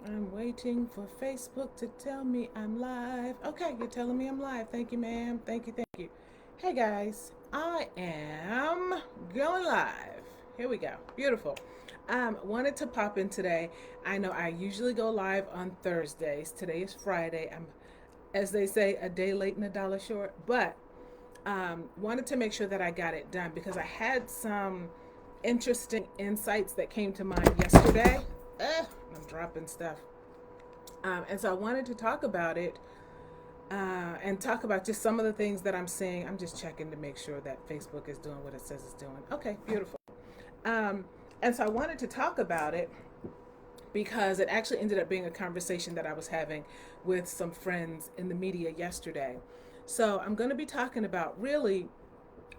I'm waiting for Facebook to tell me I'm live. Okay, you're telling me I'm live. Thank you, ma'am. Thank you, thank you. Hey, guys, I am going live. Here we go. Beautiful. Wanted to pop in today. I know I usually go live on Thursdays. Today is Friday. I'm, as they say, a day late and a dollar short. But wanted to make sure that I got it done because I had some interesting insights that came to mind yesterday. I'm dropping stuff. And so I wanted to talk about it and talk about just some of the things that I'm seeing. I'm just checking to make sure that Facebook is doing what it says it's doing. Okay, beautiful. Um, and so I wanted to talk about it because it actually ended up being a conversation that I was having with some friends in the media yesterday. So I'm going to be talking about really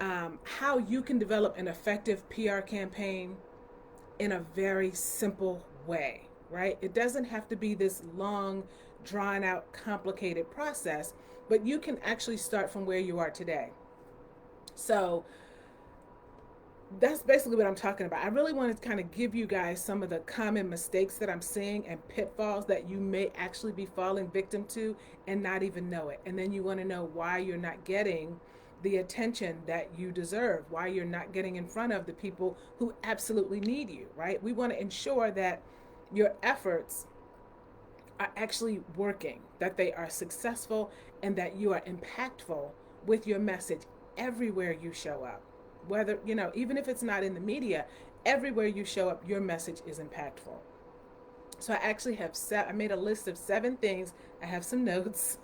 how you can develop an effective PR campaign in a very simple way, right? It doesn't have to be this long, drawn out, complicated process, but you can actually start from where you are today. So that's basically what I'm talking about. I really want to kind of give you guys some of the common mistakes that I'm seeing and pitfalls that you may actually be falling victim to and not even know it. And then you want to know why you're not getting the attention that you deserve, why you're not getting in front of the people who absolutely need you, right? We want to ensure that your efforts are actually working, that they are successful, and that you are impactful with your message everywhere you show up. Whether, even if it's not in the media, everywhere you show up, your message is impactful. So I actually have I made a list of 7 things. I have some notes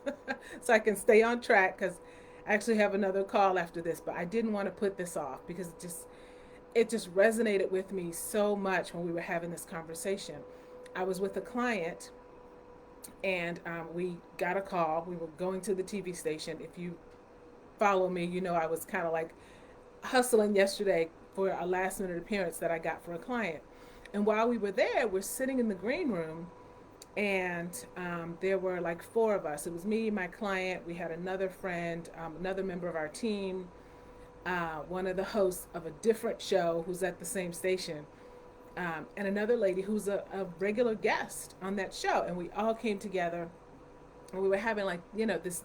so I can stay on track because I actually have another call after this, but I didn't want to put this off because it just resonated with me so much when we were having this conversation. I was with a client and we got a call. We were going to the TV station. If you follow me, you know I was kind of like hustling yesterday for a last minute appearance that I got for a client. And while we were there, we're sitting in the green room, and there were like 4 of us. It was me, my client. We had another friend, another member of our team, one of the hosts of a different show who's at the same station, and another lady who's a regular guest on that show. And we all came together and we were having like, this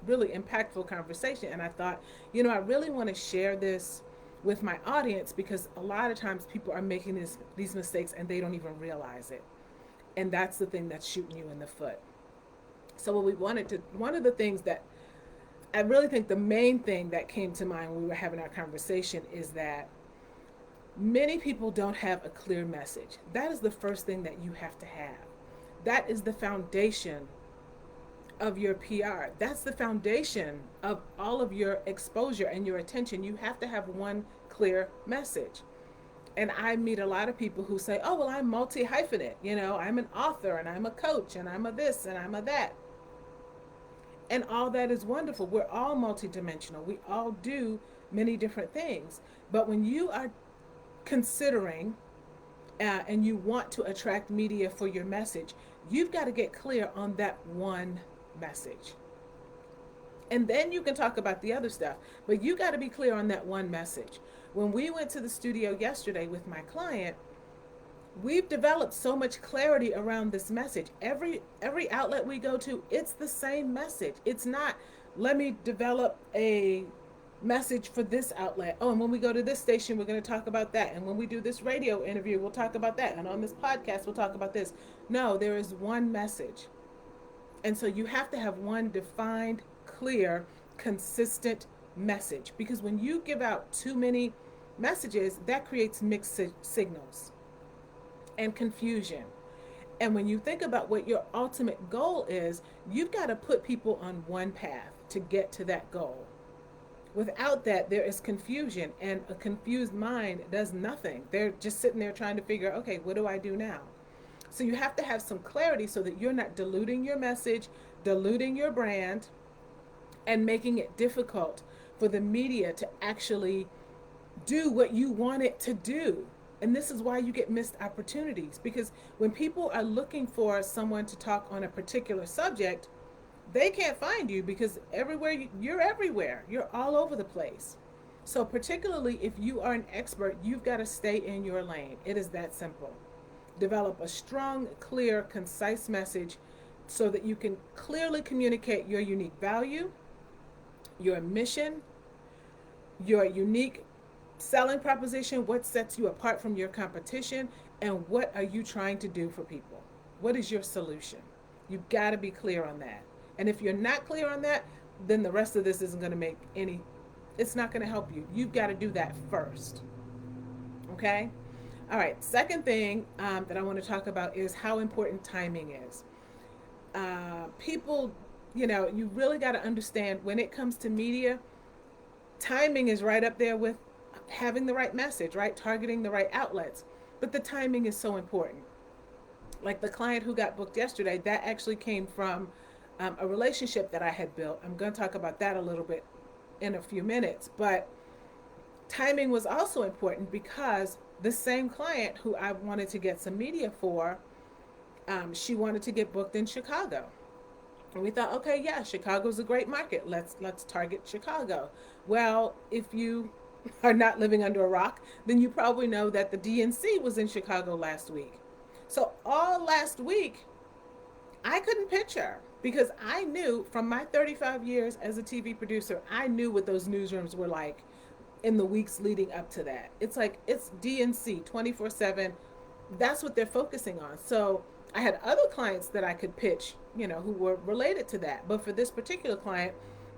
really impactful conversation. And I thought, I really want to share this with my audience because a lot of times people are making these mistakes and they don't even realize it. And that's the thing that's shooting you in the foot. So what we wanted to, one of the things that I really think the main thing that came to mind when we were having our conversation is that many people don't have a clear message. That is the first thing that you have to have. That is the foundation of your PR. That's the foundation of all of your exposure and your attention. You have to have one clear message. And I meet a lot of people who say, oh, well, I'm multi hyphenate. I'm an author and I'm a coach and I'm a this and I'm a that. And all that is wonderful. We're all multidimensional. We all do many different things. But when you are considering and you want to attract media for your message, you've got to get clear on that one message. And then you can talk about the other stuff. But you got to be clear on that one message. When we went to the studio yesterday with my client, we've developed so much clarity around this message. Every outlet we go to, it's the same message. It's not, let me develop a message for this outlet. Oh, and when we go to this station, we're going to talk about that. And when we do this radio interview, we'll talk about that. And on this podcast, we'll talk about this. No, there is one message. And so you have to have one defined, clear, consistent message. Because when you give out too many messages, that creates mixed signals and confusion. And when you think about what your ultimate goal is, you've got to put people on one path to get to that goal. Without that, there is confusion, and a confused mind does nothing. They're just sitting there trying to figure, okay, what do I do now? So you have to have some clarity so that you're not diluting your message, diluting your brand, and making it difficult for the media to actually do what you want it to do. And this is why you get missed opportunities, because when people are looking for someone to talk on a particular subject, they can't find you because you're everywhere. You're all over the place. So particularly if you are an expert, you've got to stay in your lane. It is that simple. Develop a strong, clear, concise message so that you can clearly communicate your unique value, your mission, your unique selling proposition, what sets you apart from your competition, and what are you trying to do for people? What is your solution? You've got to be clear on that. And if you're not clear on that, then the rest of this isn't going to make any, it's not going to help you. You've got to do that first. Okay? All right. Second thing that I want to talk about is how important timing is. People, you really got to understand when it comes to media, timing is right up there with having the right message, right? Targeting the right outlets. But the timing is so important. Like the client who got booked yesterday, that actually came from a relationship that I had built. I'm going to talk about that a little bit in a few minutes. But timing was also important because the same client who I wanted to get some media for, she wanted to get booked in Chicago. And we thought, okay, yeah, Chicago's a great market. Let's target Chicago. Well, if you are not living under a rock, then you probably know that the DNC was in Chicago last week. So all last week, I couldn't pitch her because I knew from my 35 years as a TV producer, I knew what those newsrooms were like in the weeks leading up to that. It's like, it's DNC 24/7. That's what they're focusing on. So I had other clients that I could pitch, who were related to that. But for this particular client,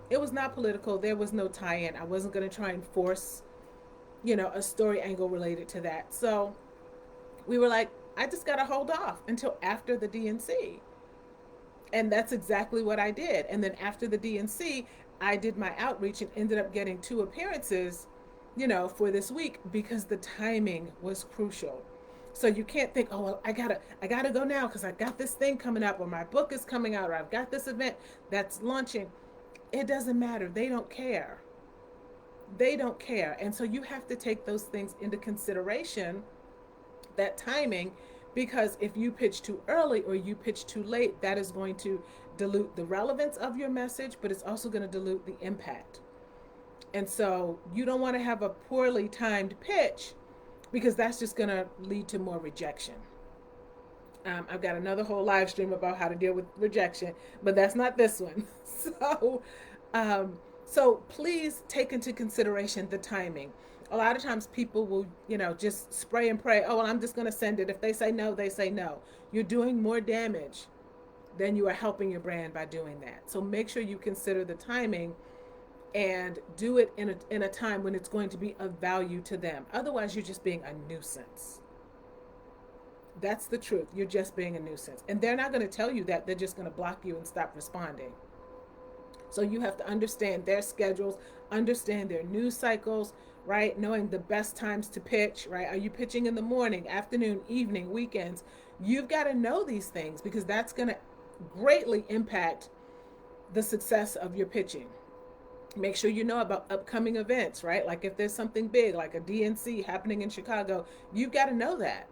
it was not political. There was no tie-in. I wasn't going to try and force, a story angle related to that. So we were like, I just got to hold off until after the DNC. And that's exactly what I did. And then after the DNC, I did my outreach and ended up getting 2 appearances, for this week because the timing was crucial. So you can't think, oh, well, I gotta go now because I got this thing coming up, or my book is coming out, or I've got this event that's launching. It doesn't matter. They don't care. They don't care. And so you have to take those things into consideration, that timing, because if you pitch too early or you pitch too late, that is going to dilute the relevance of your message, but it's also going to dilute the impact. And so you don't want to have a poorly timed pitch because that's just going to lead to more rejection. I've got another whole live stream about how to deal with rejection, but that's not this one. So please take into consideration the timing. A lot of times people will, just spray and pray. Oh, well, I'm just going to send it. If they say no, they say no. You're doing more damage than you are helping your brand by doing that. So make sure you consider the timing and do it in a time when it's going to be of value to them. Otherwise, you're just being a nuisance. That's the truth. You're just being a nuisance. And they're not going to tell you that. They're just going to block you and stop responding. So you have to understand their schedules, understand their news cycles, right? Knowing the best times to pitch, right? Are you pitching in the morning, afternoon, evening, weekends? You've got to know these things because that's going to greatly impact the success of your pitching. Make sure you know about upcoming events, right? Like if there's something big, like a DNC happening in Chicago, you've got to know that.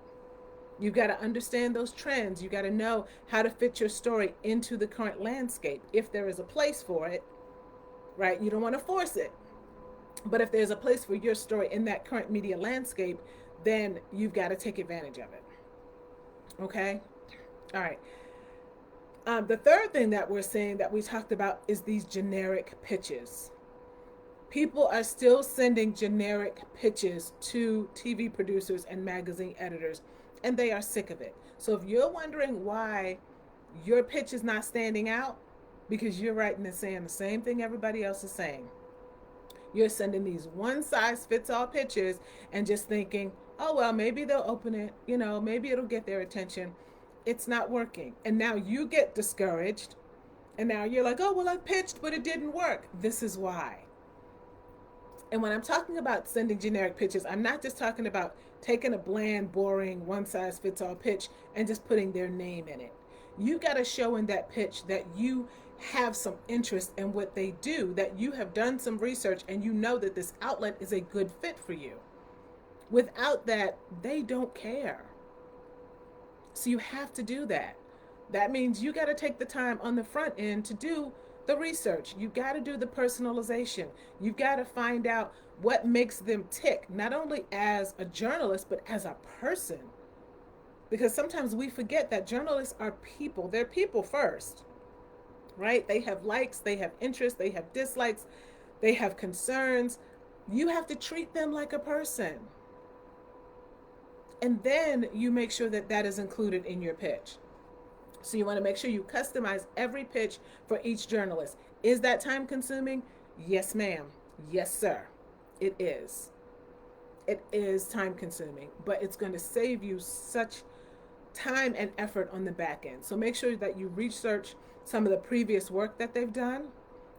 You've got to understand those trends. You've got to know how to fit your story into the current landscape. If there is a place for it, right? You don't want to force it. But if there's a place for your story in that current media landscape, then you've got to take advantage of it. Okay? All right. The third thing that we're seeing that we talked about is these generic pitches. People are still sending generic pitches to TV producers and magazine editors, and they are sick of it. So if you're wondering why your pitch is not standing out, because you're writing and saying the same thing everybody else is saying. You're sending these one-size-fits-all pitches and just thinking, oh, well, maybe they'll open it, maybe it'll get their attention. It's not working. And now you get discouraged. And now you're like, oh, well, I pitched, but it didn't work. This is why. And when I'm talking about sending generic pitches, I'm not just talking about taking a bland, boring, one-size-fits-all pitch and just putting their name in it. You got to show in that pitch that you have some interest in what they do, that you have done some research and you know that this outlet is a good fit for you. Without that, they don't care. So you have to do that. That means you got to take the time on the front end to do the research. You got to do the personalization. You've got to find out what makes them tick, not only as a journalist, but as a person. Because sometimes we forget that journalists are people. They're people first, right? They have likes, they have interests, they have dislikes, they have concerns. You have to treat them like a person. And then you make sure that that is included in your pitch. So you want to make sure you customize every pitch for each journalist. Is that time consuming? Yes, ma'am. Yes, sir. It is. It is time consuming, but it's going to save you such time and effort on the back end. So make sure that you research some of the previous work that they've done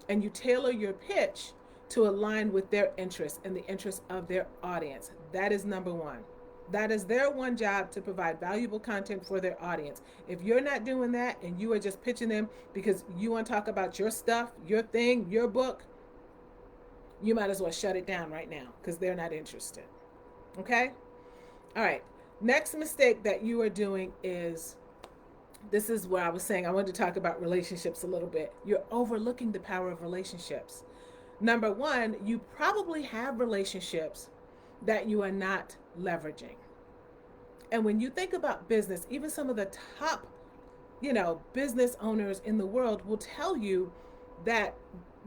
and you tailor your pitch to align with their interests and the interests of their audience. That is number one. That is their one job, to provide valuable content for their audience. If you're not doing that and you are just pitching them because you want to talk about your stuff, your thing, your book, you might as well shut it down right now because they're not interested. Okay? All right. Next mistake that you are doing is, this is where I was saying I wanted to talk about relationships a little bit. You're overlooking the power of relationships. Number one, you probably have relationships that you are not leveraging. And when you think about business, even some of the top, business owners in the world will tell you that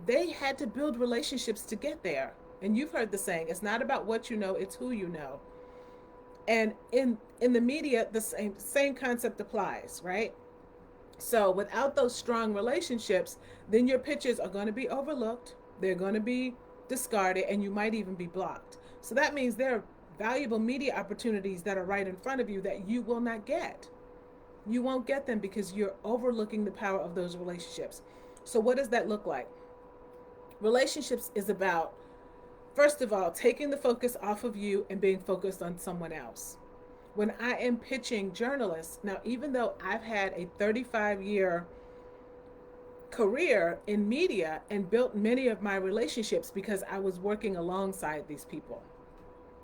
they had to build relationships to get there. And you've heard the saying, it's not about what you know, it's who you know. And in the media, the same concept applies, right? So without those strong relationships, then your pitches are going to be overlooked, they're going to be discarded, and you might even be blocked. So that means there are valuable media opportunities that are right in front of you that you will not get. You won't get them because you're overlooking the power of those relationships. So what does that look like? Relationships is about, first of all, taking the focus off of you and being focused on someone else. When I am pitching journalists, now even though I've had a 35-year career in media and built many of my relationships because I was working alongside these people,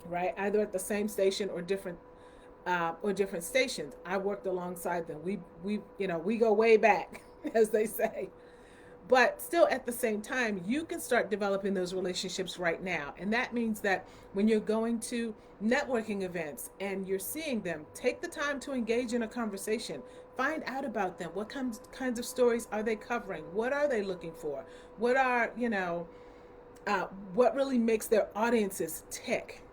right? Either at the same station or different stations. I worked alongside them. We go way back, as they say. But still, at the same time, you can start developing those relationships right now. And that means that when you're going to networking events and you're seeing them, take the time to engage in a conversation. Find out about them. What kinds of stories are they covering? What are they looking for? What are, what really makes their audiences tick?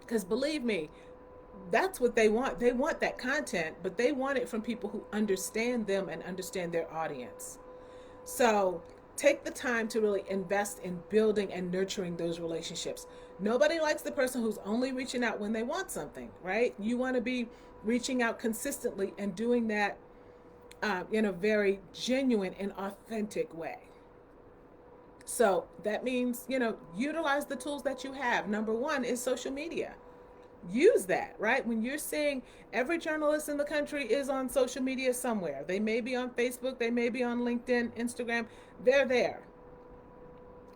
Because believe me, that's what they want. They want that content, but they want it from people who understand them and understand their audience. So take the time to really invest in building and nurturing those relationships. Nobody likes the person who's only reaching out when they want something, right? You want to be reaching out consistently and doing that in a very genuine and authentic way. So that means, utilize the tools that you have. Number one is social media. Use that, right? When you're seeing every journalist in the country is on social media somewhere. They may be on Facebook, they may be on LinkedIn, Instagram, they're there.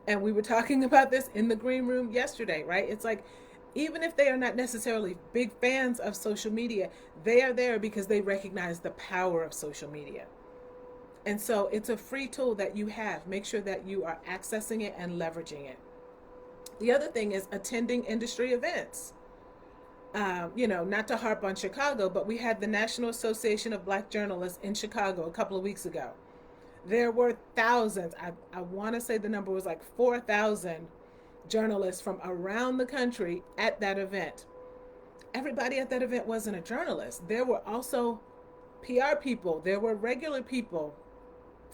And we were talking about this in the green room yesterday, right? It's like, even if they are not necessarily big fans of social media, they are there because they recognize the power of social media. And so it's a free tool that you have. Make sure that you are accessing it and leveraging it. The other thing is attending industry events. Not to harp on Chicago, but we had the National Association of Black Journalists in Chicago a couple of weeks ago. There were thousands, I want to say the number was like 4,000 journalists from around the country at that event. Everybody at that event wasn't a journalist. There were also PR people, there were regular people,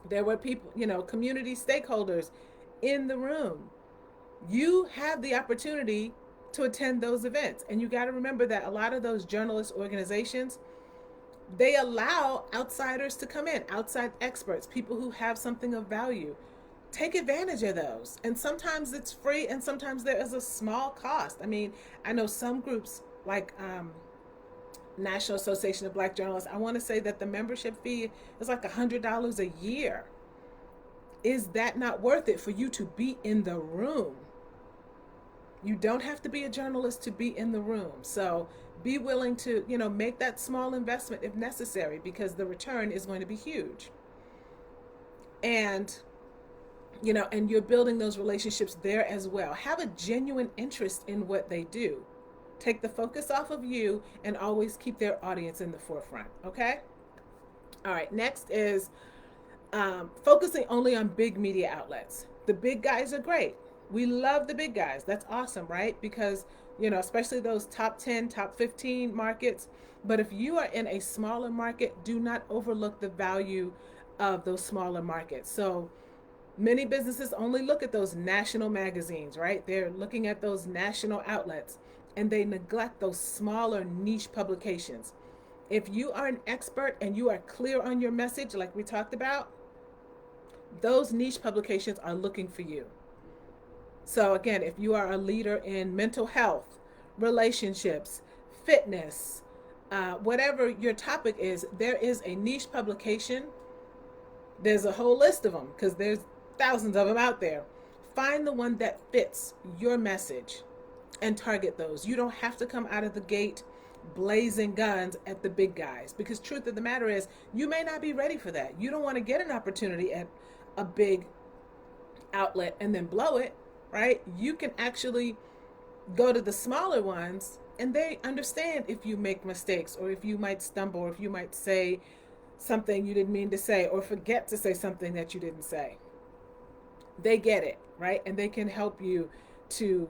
there were people, community stakeholders in the room. You have the opportunity to attend those events. And you got to remember that a lot of those journalist organizations, they allow outsiders to come in, outside experts, people who have something of value. Take advantage of those. And sometimes it's free and sometimes there is a small cost. I mean, I know some groups like National Association of Black Journalists, I want to say that the membership fee is like $100 a year. Is that not worth it for you to be in the room? You don't have to be a journalist to be in the room. So be willing to, make that small investment if necessary, because the return is going to be huge. And, and you're building those relationships there as well. Have a genuine interest in what they do. take the focus off of you and always keep their audience in the forefront. Okay. All right. Next is focusing only on big media outlets. The big guys are great. We love the big guys. That's awesome, right? Because, especially those top 10, top 15 markets. But if you are in a smaller market, do not overlook the value of those smaller markets. So many businesses only look at those national magazines, right? They're looking at those national outlets and they neglect those smaller niche publications. If you are an expert and you are clear on your message, like we talked about, those niche publications are looking for you. So, again, if you are a leader in mental health, relationships, fitness, whatever your topic is, there is a niche publication. There's a whole list of them because there's thousands of them out there. Find the one that fits your message and target those. You don't have to come out of the gate blazing guns at the big guys, because truth of the matter is you may not be ready for that. You don't want to get an opportunity at a big outlet and then blow it, right? You can actually go to the smaller ones and they understand if you make mistakes or if you might stumble or if you might say something you didn't mean to say or forget to say something that you didn't say. They get it, right? And they can help you to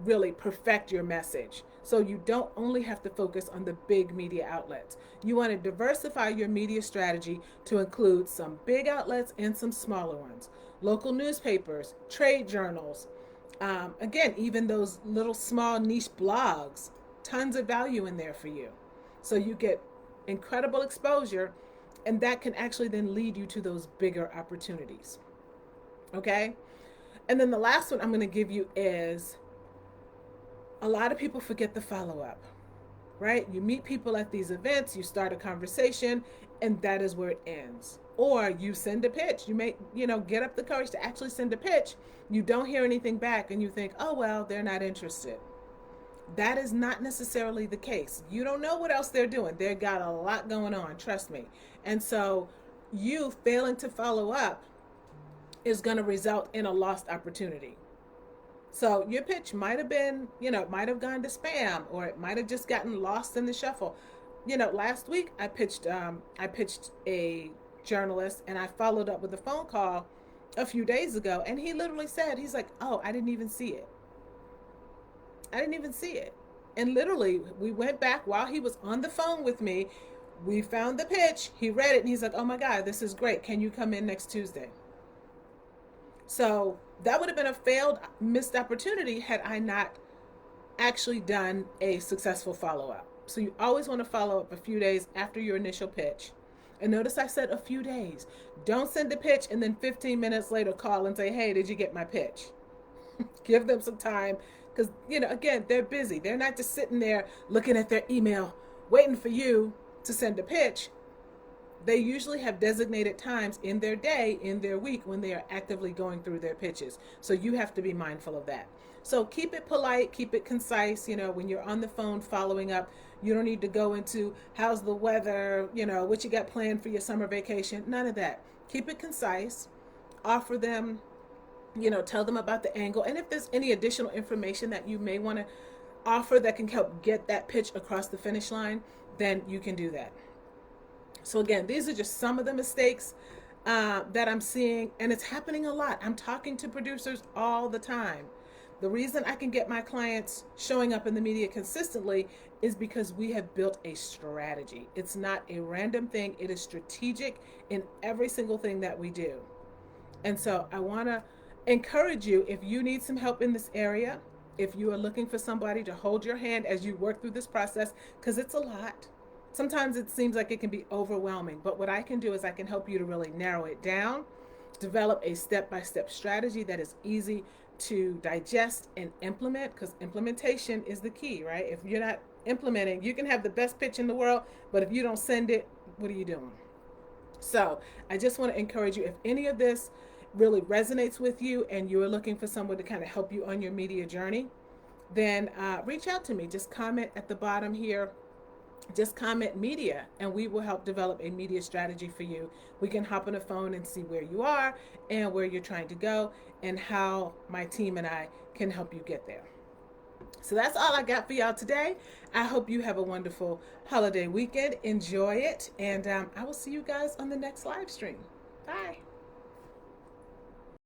really perfect your message. So you don't only have to focus on the big media outlets. You want to diversify your media strategy to include some big outlets and some smaller ones. Local newspapers, trade journals, again, even those little small niche blogs, tons of value in there for you. So you get incredible exposure, and that can actually then lead you to those bigger opportunities. Okay? And then the last one I'm going to give you is, a lot of people forget the follow-up, right? You meet people at these events, you start a conversation, and that is where it ends. Or you send a pitch. You may, get up the courage to actually send a pitch. You don't hear anything back, and you think, oh, well, they're not interested. That is not necessarily the case. You don't know what else they're doing. They've got a lot going on, trust me. And so you failing to follow up is going to result in a lost opportunity. So your pitch might have been, it might have gone to spam, or it might have just gotten lost in the shuffle. Last week I pitched a journalist, and I followed up with a phone call a few days ago, and he literally said, he's like, oh, I didn't even see it. I didn't even see it. And literally, we went back while he was on the phone with me. We found the pitch. He read it, and he's like, oh my God, this is great. Can you come in next Tuesday? So that would have been a failed, missed opportunity had I not actually done a successful follow-up. So you always want to follow up a few days after your initial pitch. And notice I said a few days. Don't send the pitch and then 15 minutes later call and say, hey, did you get my pitch? Give them some time because, again, they're busy. They're not just sitting there looking at their email, waiting for you to send a pitch. They usually have designated times in their day, in their week, when they are actively going through their pitches. So you have to be mindful of that. So keep it polite, keep it concise. When you're on the phone following up, you don't need to go into how's the weather, what you got planned for your summer vacation. None of that. Keep it concise. Offer them, tell them about the angle. And if there's any additional information that you may want to offer that can help get that pitch across the finish line, then you can do that. So again, these are just some of the mistakes that I'm seeing, and it's happening a lot. I'm talking to producers all the time. The reason I can get my clients showing up in the media consistently is because we have built a strategy. It's not a random thing. It is strategic in every single thing that we do. And so I want to encourage you, if you need some help in this area, if you are looking for somebody to hold your hand as you work through this process, because it's a lot. Sometimes it seems like it can be overwhelming, but what I can do is I can help you to really narrow it down, develop a step-by-step strategy that is easy to digest and implement, because implementation is the key, right? If you're not implementing, you can have the best pitch in the world, but if you don't send it, what are you doing? So I just want to encourage you, if any of this really resonates with you and you're looking for someone to kind of help you on your media journey, then reach out to me. Just comment at the bottom here. Just comment media, and we will help develop a media strategy for you. We can hop on the phone and see where you are and where you're trying to go and how my team and I can help you get there. So that's all I got for y'all today. I hope you have a wonderful holiday weekend. Enjoy it. And I will see you guys on the next live stream. Bye.